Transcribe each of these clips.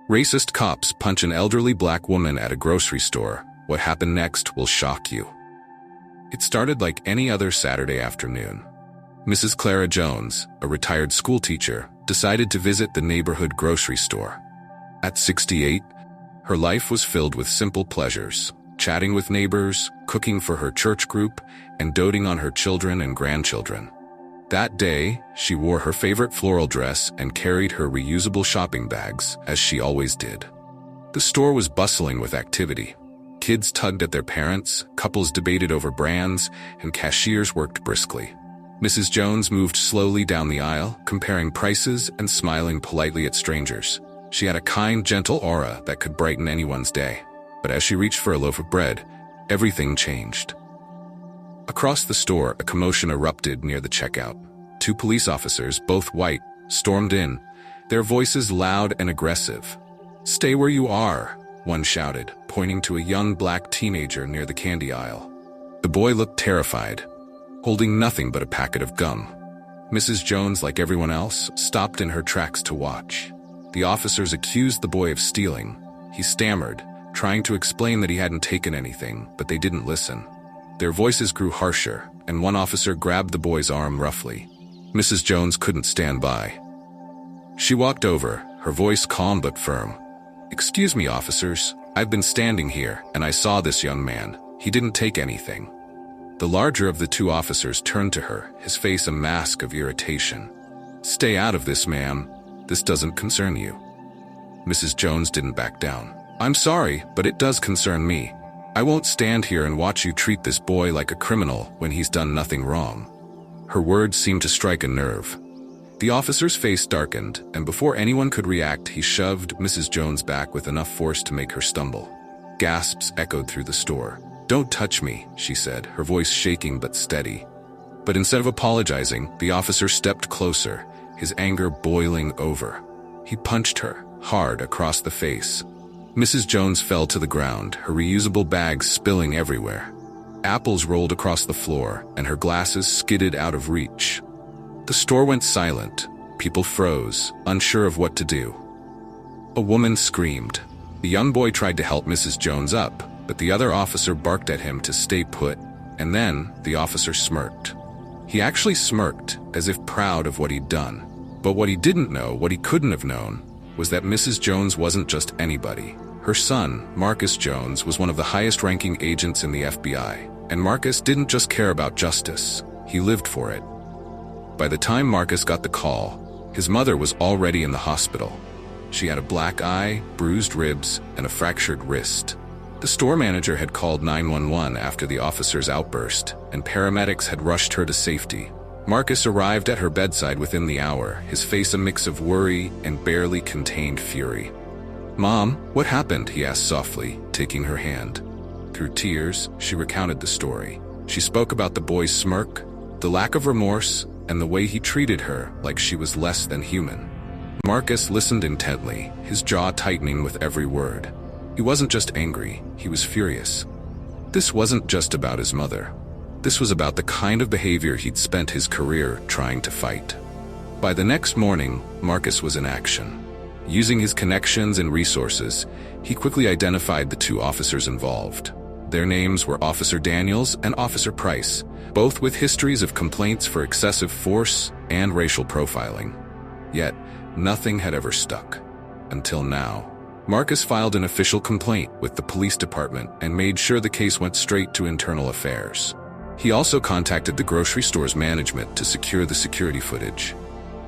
Racist cops punch an elderly black woman at a grocery store. What happened next will shock you. It started like any other Saturday afternoon. Mrs. Clara Jones, a retired schoolteacher, decided to visit the neighborhood grocery store. At 68, her life was filled with simple pleasures, chatting with neighbors, cooking for her church group, and doting on her children and grandchildren. That day, she wore her favorite floral dress and carried her reusable shopping bags, as she always did. The store was bustling with activity. Kids tugged at their parents, couples debated over brands, and cashiers worked briskly. Mrs. Jones moved slowly down the aisle, comparing prices and smiling politely at strangers. She had a kind, gentle aura that could brighten anyone's day. But as she reached for a loaf of bread, everything changed. Across the store, a commotion erupted near the checkout. 2 police officers, both white, stormed in, their voices loud and aggressive. "Stay where you are," one shouted, pointing to a young black teenager near the candy aisle. The boy looked terrified, holding nothing but a packet of gum. Mrs. Jones, like everyone else, stopped in her tracks to watch. The officers accused the boy of stealing. He stammered, trying to explain that he hadn't taken anything, but they didn't listen. Their voices grew harsher, and one officer grabbed the boy's arm roughly. Mrs. Jones couldn't stand by. She walked over, her voice calm but firm. "Excuse me, officers. I've been standing here, and I saw this young man. He didn't take anything." The larger of the 2 officers turned to her, his face a mask of irritation. "Stay out of this, ma'am. This doesn't concern you." Mrs. Jones didn't back down. "I'm sorry, but it does concern me. I won't stand here and watch you treat this boy like a criminal when he's done nothing wrong." Her words seemed to strike a nerve. The officer's face darkened, and before anyone could react, he shoved Mrs. Jones back with enough force to make her stumble. Gasps echoed through the store. "Don't touch me," she said, her voice shaking but steady. But instead of apologizing, the officer stepped closer, his anger boiling over. He punched her, hard, across the face. Mrs. Jones fell to the ground, her reusable bags spilling everywhere. Apples rolled across the floor, and her glasses skidded out of reach. The store went silent. People froze, unsure of what to do. A woman screamed. The young boy tried to help Mrs. Jones up, but the other officer barked at him to stay put, and then the officer smirked. He actually smirked, as if proud of what he'd done. But what he didn't know, what he couldn't have known, was that Mrs. Jones wasn't just anybody. Her son, Marcus Jones, was one of the highest-ranking agents in the FBI, and Marcus didn't just care about justice, he lived for it. By the time Marcus got the call, his mother was already in the hospital. She had a black eye, bruised ribs, and a fractured wrist. The store manager had called 911 after the officer's outburst, and paramedics had rushed her to safety. Marcus arrived at her bedside within the hour, his face a mix of worry and barely contained fury. "Mom, what happened?" he asked softly, taking her hand. Through tears, she recounted the story. She spoke about the boy's smirk, the lack of remorse, and the way he treated her like she was less than human. Marcus listened intently, his jaw tightening with every word. He wasn't just angry, he was furious. This wasn't just about his mother. This was about the kind of behavior he'd spent his career trying to fight. By the next morning, Marcus was in action. Using his connections and resources, he quickly identified the 2 officers involved. Their names were Officer Daniels and Officer Price, both with histories of complaints for excessive force and racial profiling. Yet, nothing had ever stuck. Until now. Marcus filed an official complaint with the police department and made sure the case went straight to internal affairs. He also contacted the grocery store's management to secure the security footage.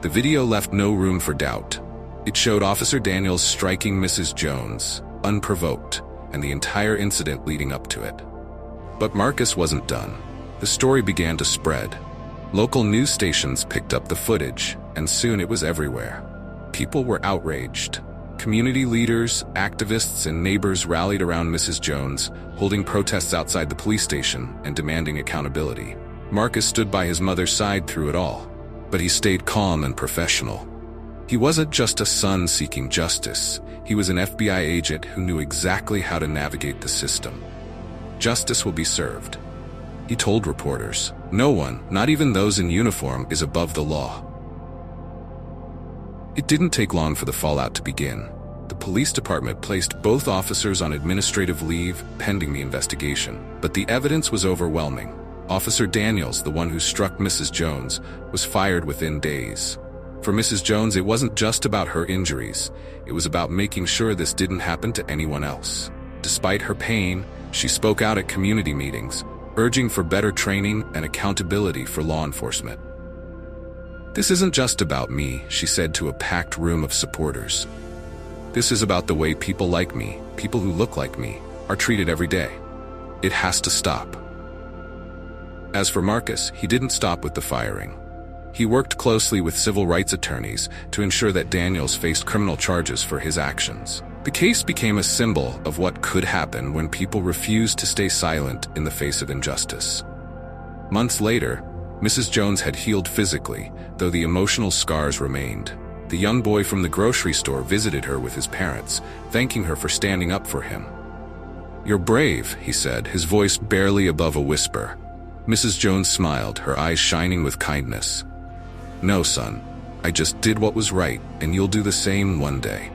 The video left no room for doubt. It showed Officer Daniels striking Mrs. Jones, unprovoked, and the entire incident leading up to it. But Marcus wasn't done. The story began to spread. Local news stations picked up the footage, and soon it was everywhere. People were outraged. Community leaders, activists, and neighbors rallied around Mrs. Jones, holding protests outside the police station and demanding accountability. Marcus stood by his mother's side through it all, but he stayed calm and professional. He wasn't just a son seeking justice. He was an FBI agent who knew exactly how to navigate the system. "Justice will be served," he told reporters. "No one, not even those in uniform, is above the law." It didn't take long for the fallout to begin. The police department placed both officers on administrative leave pending the investigation, but the evidence was overwhelming. Officer Daniels, the one who struck Mrs. Jones, was fired within days. For Mrs. Jones, it wasn't just about her injuries. It was about making sure this didn't happen to anyone else. Despite her pain, she spoke out at community meetings, urging for better training and accountability for law enforcement. "This isn't just about me," she said to a packed room of supporters. "This is about the way people like me, people who look like me, are treated every day. It has to stop." As for Marcus, he didn't stop with the firing. He worked closely with civil rights attorneys to ensure that Daniels faced criminal charges for his actions. The case became a symbol of what could happen when people refused to stay silent in the face of injustice. Months later, Mrs. Jones had healed physically, though the emotional scars remained. The young boy from the grocery store visited her with his parents, thanking her for standing up for him. "You're brave," he said, his voice barely above a whisper. Mrs. Jones smiled, her eyes shining with kindness. "No, son, I just did what was right, and you'll do the same one day."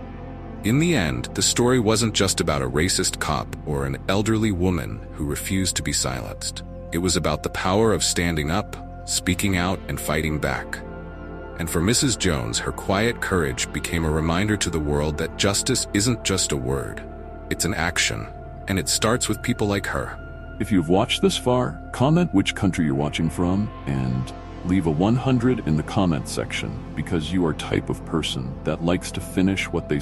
In the end, the story wasn't just about a racist cop or an elderly woman who refused to be silenced. It was about the power of standing up, speaking out, and fighting back. And for Mrs. Jones, her quiet courage became a reminder to the world that justice isn't just a word. It's an action, and it starts with people like her. If you've watched this far, comment which country you're watching from, and leave a 100 in the comment section, because you are type of person that likes to finish what they